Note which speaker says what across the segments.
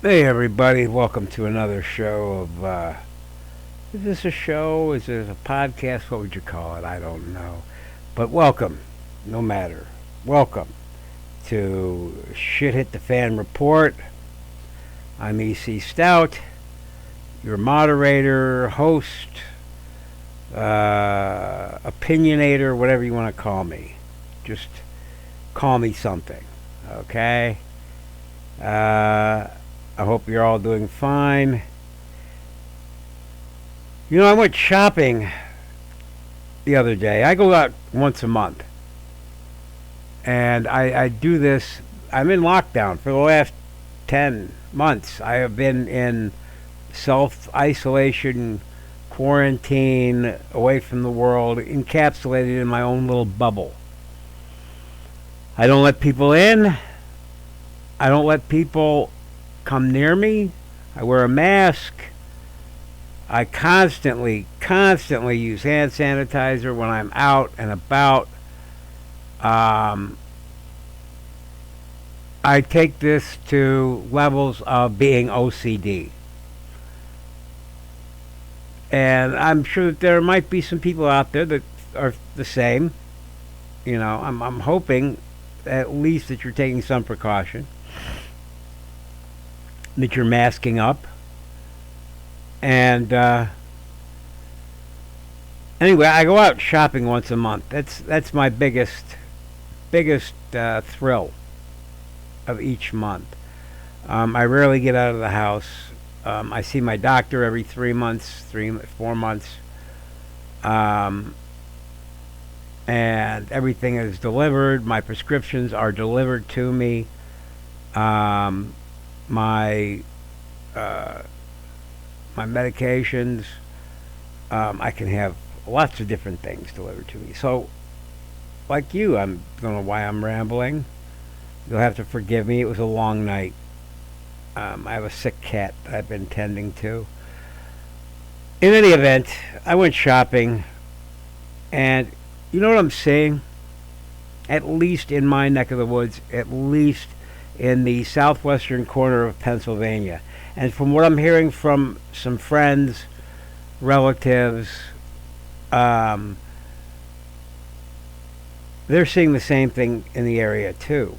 Speaker 1: Hey everybody, welcome to another show of, is this a show? Is it a podcast? What would you call it? I don't know. But welcome, no matter. Welcome to Shit Hit the Fan Report. I'm EC Stout, your moderator, host, opinionator, whatever you want to call me. Just call me something, okay? I hope you're all doing fine. You know, I went shopping the other day. I go out once a month. And I do this. I'm in lockdown for the last 10 months. I have been in self-isolation, quarantine, away from the world, encapsulated in my own little bubble. I don't let people in. I don't let people come near me. I wear a mask. I constantly use hand sanitizer when I'm out and about. I take this to levels of being OCD. And I'm sure that there might be some people out there that are the same. You know, I'm hoping at least that you're taking some precaution, that you're masking up. And anyway, I go out shopping once a month. That's my biggest thrill of each month. I rarely get out of the house. I see my doctor every 3 months, 4 months. And everything is delivered. My prescriptions are delivered to me. My medications. I can have lots of different things delivered to me. So, like you, I don't know why I'm rambling. You'll have to forgive me. It was a long night. I have a sick cat that I've been tending to. In any event, I went shopping, and you know what I'm saying? At least in my neck of the woods, at least in the southwestern corner of Pennsylvania. And from what I'm hearing from some friends, relatives, they're seeing the same thing in the area too.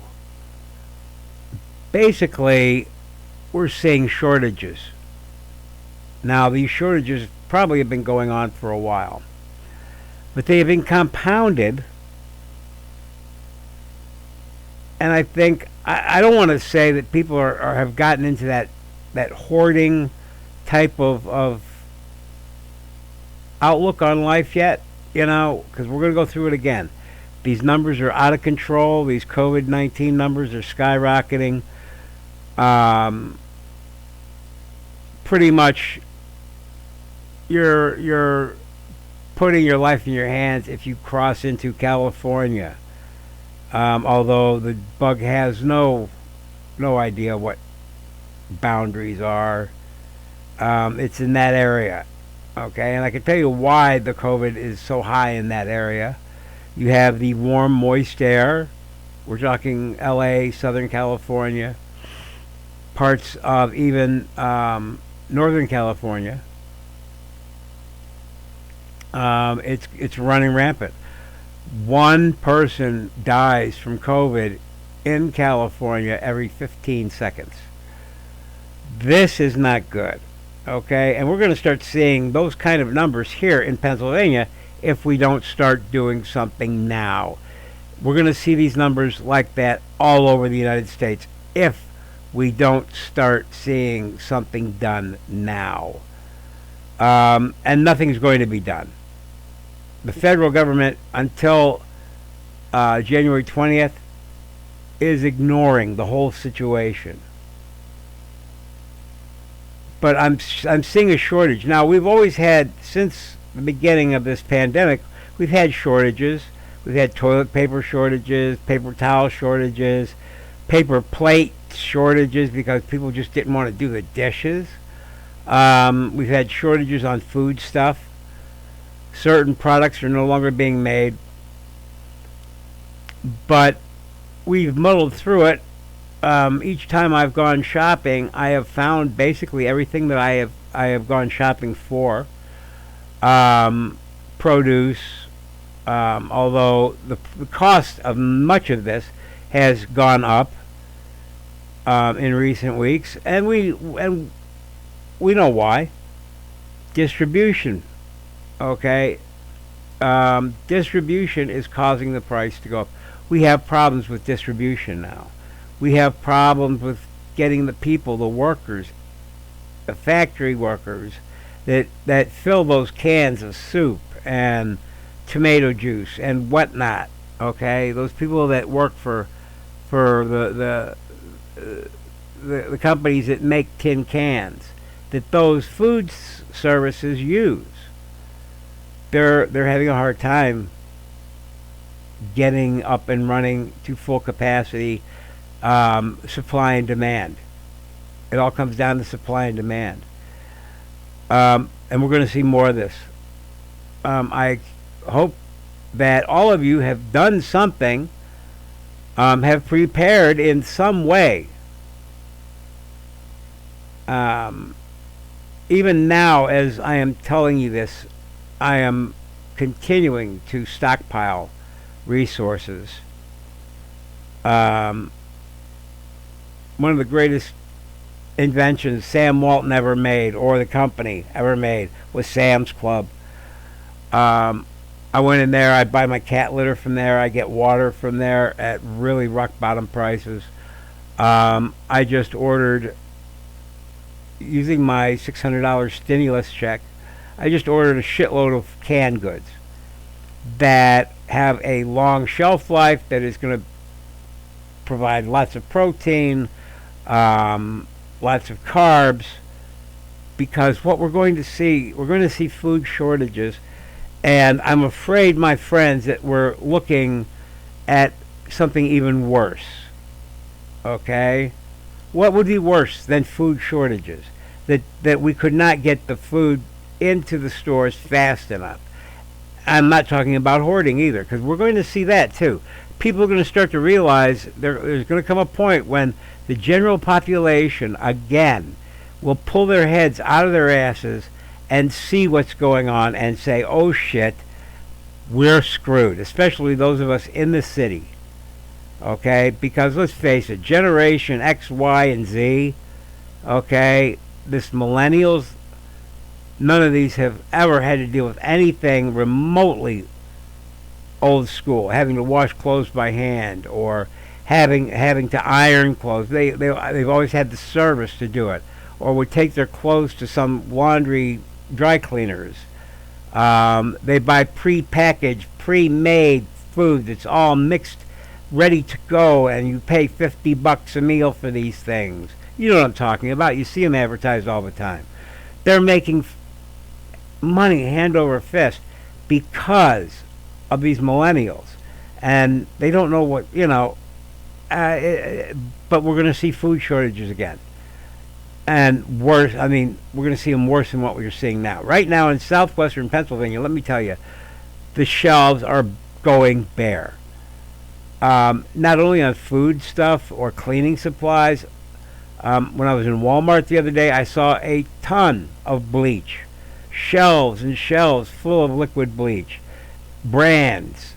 Speaker 1: Basically, we're seeing shortages. Now, these shortages probably have been going on for a while, but they have been compounded. And I think, I don't want to say that people have gotten into that hoarding type of outlook on life yet, you know, because we're going to go through it again. These numbers are out of control. These COVID-19 numbers are skyrocketing. Pretty much, you're putting your life in your hands if you cross into California. Although the bug has no idea what boundaries are. It's in that area. Okay, and I can tell you why the COVID is so high in that area. You have the warm, moist air. We're talking LA, Southern California, parts of even Northern California. It's running rampant. One person dies from COVID in California every 15 seconds. This is not good. Okay, and we're going to start seeing those kind of numbers here in Pennsylvania if we don't start doing something now. We're going to see these numbers like that all over the United States if we don't start seeing something done now. And nothing's going to be done. The federal government, until January 20th, is ignoring the whole situation. But I'm seeing a shortage. Now, we've always had, since the beginning of this pandemic, we've had shortages. We've had toilet paper shortages, paper towel shortages, paper plate shortages because people just didn't want to do the dishes. We've had shortages on food stuff. Certain products are no longer being made. But we've muddled through it, each time I've gone shopping, I have found basically everything that I have gone shopping for. Um, Produce, although the cost of much of this has gone up in recent weeks, and we know why. Distribution, okay. Distribution is causing the price to go up. We have problems with distribution now. We have problems with getting the people, the workers, the factory workers that fill those cans of soup and tomato juice and whatnot. Okay, those people that work for the companies that make tin cans that those food services use. They're having a hard time getting up and running to full capacity. Supply and demand. It all comes down to supply and demand. And we're going to see more of this. I hope that all of you have done something, have prepared in some way. Even now, as I am telling you this, I am continuing to stockpile resources. One of the greatest inventions Sam Walton ever made, or the company ever made, was Sam's Club. I went in there, I buy my cat litter from there, I get water from there at really rock bottom prices. I just ordered, using my $600 stimulus check, I just ordered a shitload of canned goods that have a long shelf life, that is going to provide lots of protein, lots of carbs, because what we're going to see food shortages, and I'm afraid, my friends, that we're looking at something even worse. Okay? What would be worse than food shortages? That we could not get the food into the stores fast enough. I'm not talking about hoarding either, because we're going to see that too. People are going to start to realize there's going to come a point when the general population, again, will pull their heads out of their asses and see what's going on and say, oh shit, we're screwed, especially those of us in the city. Okay? Because let's face it, Generation X, Y, and Z, okay, this millennials, none of these have ever had to deal with anything remotely old school, having to wash clothes by hand or having to iron clothes. They've always had the service to do it, or would take their clothes to some laundry dry cleaners. They buy pre-packaged, pre-made food that's all mixed, ready to go, and you pay $50 a meal for these things. You know what I'm talking about. You see them advertised all the time. They're making money hand over fist because of these millennials, and they don't know what, but we're going to see food shortages again, and worse. I mean, we're going to see them worse than what we're seeing now. Right now in southwestern Pennsylvania, let me tell you, the shelves are going bare. Not only on food stuff or cleaning supplies. When I was in Walmart the other day, I saw a ton of bleach. Shelves and shelves full of liquid bleach. Brands,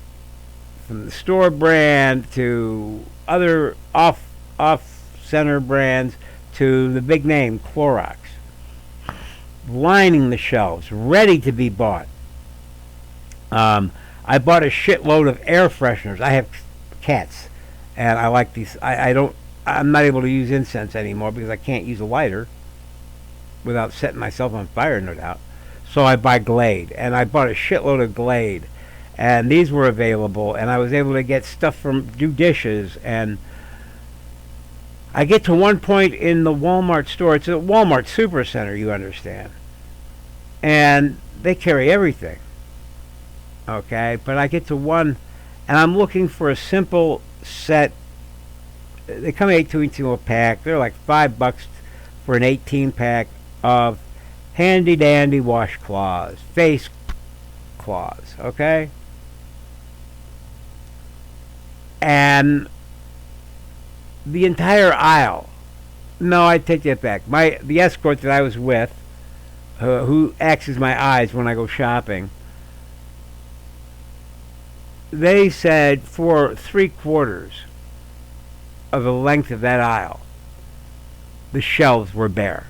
Speaker 1: from the store brand to other off-center brands to the big name Clorox, lining the shelves, ready to be bought. I bought a shitload of air fresheners. I have cats, and I like these. I'm not able to use incense anymore because I can't use a lighter without setting myself on fire, no doubt. So I buy Glade, and I bought a shitload of Glade, and these were available, and I was able to get stuff from do dishes, and I get to one point in the Walmart store. It's a Walmart Supercenter, you understand, and they carry everything. Okay, but I get to one, and I'm looking for a simple set. They come 18 into a pack. They're like $5 for an 18 pack of handy dandy washcloths, face cloths, okay? And the entire aisle. No, I take that back. The escort that I was with, who acts as my eyes when I go shopping, they said for 3/4 of the length of that aisle, the shelves were bare.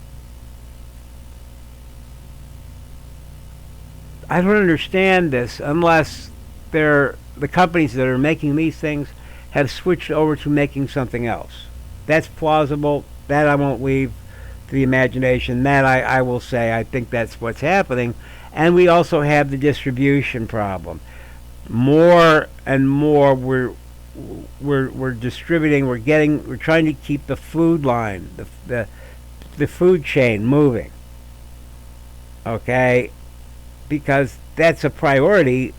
Speaker 1: I don't understand this unless the companies that are making these things have switched over to making something else. That's plausible. That I won't leave to the imagination. That I will say I think that's what's happening. And we also have the distribution problem. More and more we're distributing. We're trying to keep the food line, the food chain moving. Okay, because that's a priority.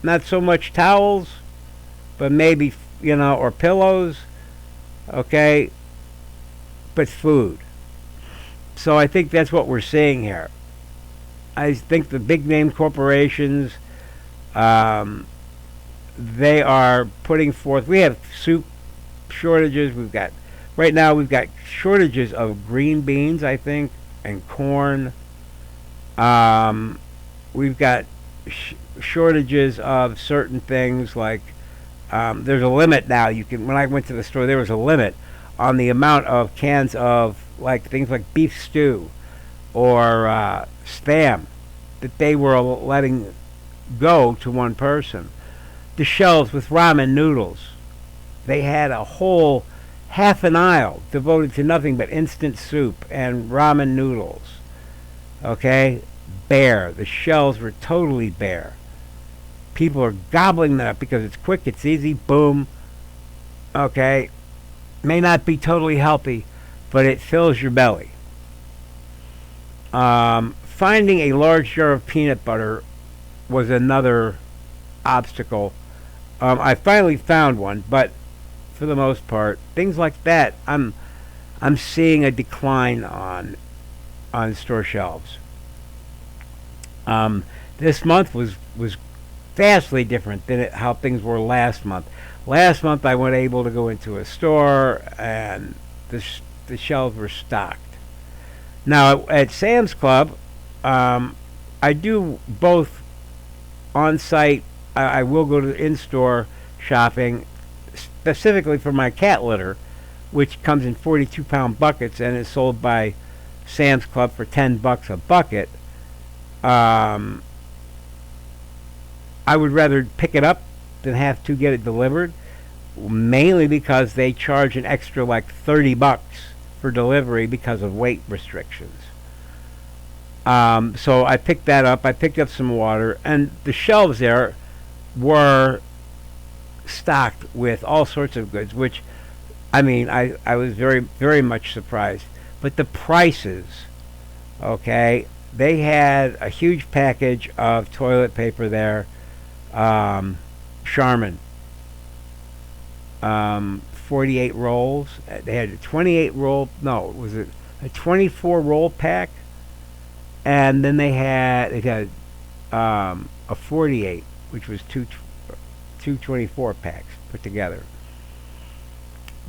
Speaker 1: Not so much towels, but maybe, or pillows. Okay, but food. So I think that's what we're seeing here. I think the big name corporations, they are putting forth. We have soup shortages. Right now we've got shortages of green beans, I think, and corn. We've got shortages of certain things like there's a limit now. When I went to the store, there was a limit on the amount of cans of things like beef stew or Spam that they were letting go to one person. The shelves with ramen noodles, they had a whole half an aisle devoted to nothing but instant soup and ramen noodles. Okay, bare. The shelves were totally bare. People are gobbling that up because it's quick, it's easy, boom. Okay, may not be totally healthy, but it fills your belly. Finding a large jar of peanut butter was another obstacle. I finally found one, but for the most part, things like that, I'm seeing a decline on store shelves. This month was vastly different than how things were last month. Last month, I wasn't able to go into a store, and the shelves were stocked. Now, at Sam's Club, I do both on-site. I will go to in-store shopping, specifically for my cat litter, which comes in 42-pound buckets and is sold by Sam's Club for $10 a bucket. I would rather pick it up than have to get it delivered, mainly because they charge an extra $30 for delivery because of weight restrictions. So I picked that up. I picked up some water, and the shelves there were stocked with all sorts of goods, which, I was very, very much surprised. But the prices, okay, they had a huge package of toilet paper there, Charmin, 48 rolls. They had a 28 roll, no, was it a 24 roll pack? And then they had a 48, which was two 24 packs put together.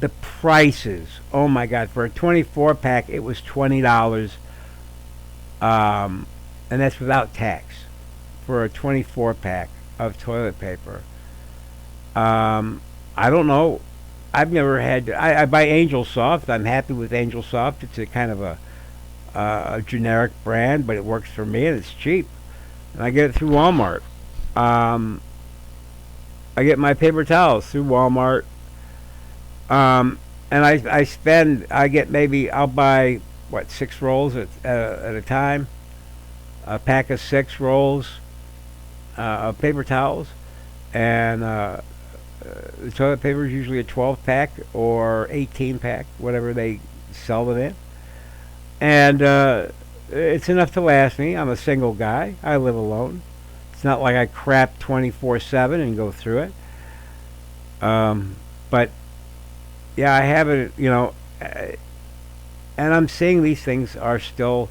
Speaker 1: The prices, oh my God, for a 24 pack it was $20, and that's without tax for a 24 pack of toilet paper. I don't know. I've never had. I buy Angel Soft. I'm happy with Angel Soft. It's a kind of a generic brand, but it works for me and it's cheap. And I get it through Walmart. I get my paper towels through Walmart. And I'll buy 6 rolls at a time. A pack of 6 rolls of paper towels, and the toilet paper is usually a 12 pack or 18 pack, whatever they sell them in, and it's enough to last me. I'm a single guy. I live alone. It's not like I crap 24/7 and go through it. But yeah, I have it, and I'm seeing these things are still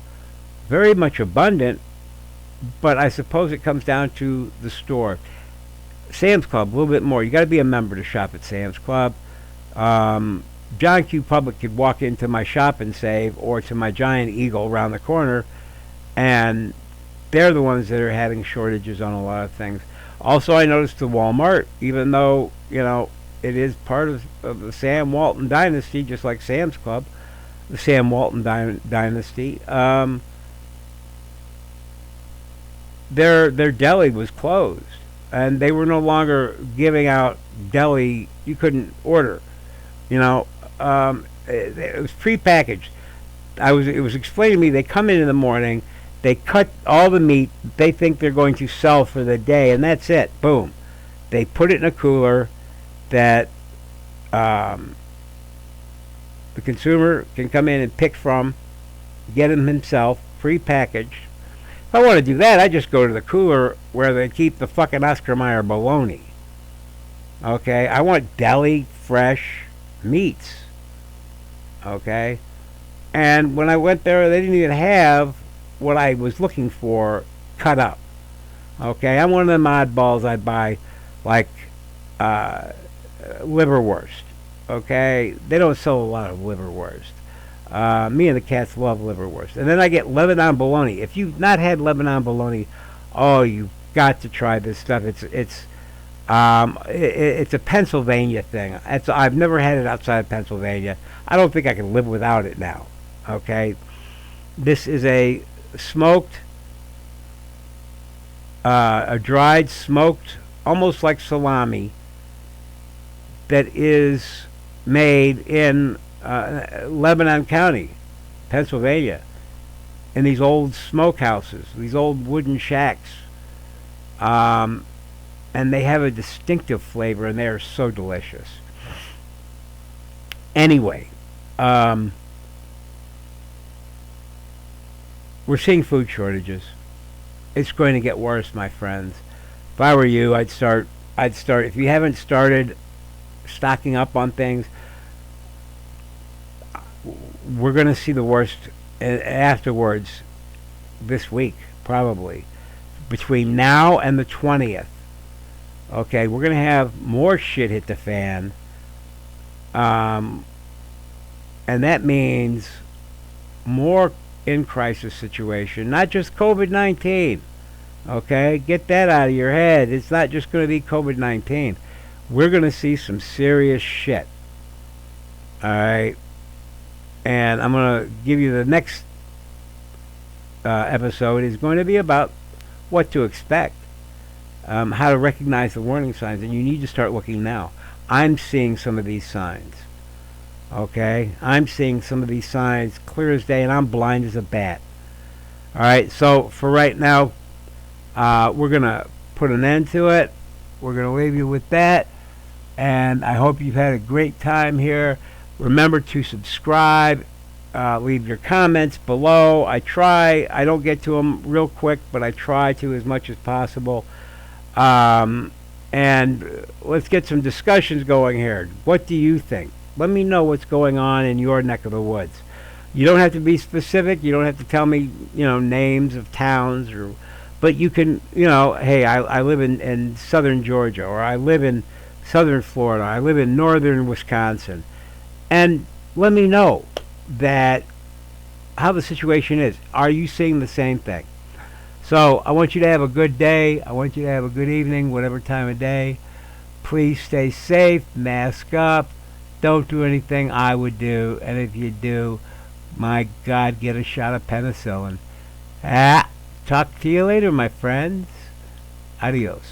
Speaker 1: very much abundant, but I suppose it comes down to the store. Sam's Club, a little bit more. You got to be a member to shop at Sam's Club. John Q. Public could walk into my Shop and Save or to my Giant Eagle around the corner, and they're the ones that are having shortages on a lot of things. Also, I noticed the Walmart, even though, it is part of the Sam Walton dynasty, just like Sam's Club, the Sam Walton dynasty. Their deli was closed, and they were no longer giving out deli. You couldn't order. It was prepackaged. It was explained to me. They come in the morning, they cut all the meat they think they're going to sell for the day, and that's it. Boom. They put it in a cooler that the consumer can come in and pick from, get them himself, prepackaged. If I want to do that, I just go to the cooler where they keep the fucking Oscar Mayer bologna. Okay? I want deli, fresh meats. Okay? And when I went there, they didn't even have what I was looking for cut up. Okay? I'm one of them oddballs. I'd buy, like, liverwurst. Okay? They don't sell a lot of liverwurst. Me and the cats love liverwurst. And then I get Lebanon bologna. If you've not had Lebanon bologna, oh, you've got to try this stuff. It's a Pennsylvania thing. I've never had it outside of Pennsylvania. I don't think I can live without it now. Okay? This is a smoked, a dried, smoked, almost like salami, that is made in Lebanon County, Pennsylvania, in these old smokehouses, these old wooden shacks. And they have a distinctive flavor, and they are so delicious. Anyway, we're seeing food shortages. It's going to get worse, my friends. If I were you, I'd start. If you haven't started stocking up on things, we're going to see the worst afterwards this week, probably. Between now and the 20th. Okay, we're going to have more shit hit the fan. And that means more in-crisis situation. Not just COVID-19. Okay, get that out of your head. It's not just going to be COVID-19. We're going to see some serious shit. Alright? And I'm going to give you the next episode is going to be about what to expect. How to recognize the warning signs. And you need to start looking now. I'm seeing some of these signs. Okay? I'm seeing some of these signs clear as day, and I'm blind as a bat. Alright, so for right now, we're going to put an end to it. We're going to leave you with that. And I hope you've had a great time here. Remember to subscribe. Leave your comments below. I don't get to them real quick, but I try to as much as possible. And let's get some discussions going here. What do you think? Let me know what's going on in your neck of the woods. You don't have to be specific. You don't have to tell me, names of towns, but you can, hey, I live in southern Georgia, or I live in southern Florida. I live in northern Wisconsin. And let me know how the situation is. Are you seeing the same thing? So I want you to have a good day. I want you to have a good evening, whatever time of day. Please stay safe. Mask up. Don't do anything I would do. And if you do, my God, get a shot of penicillin. Talk to you later, my friends. Adios.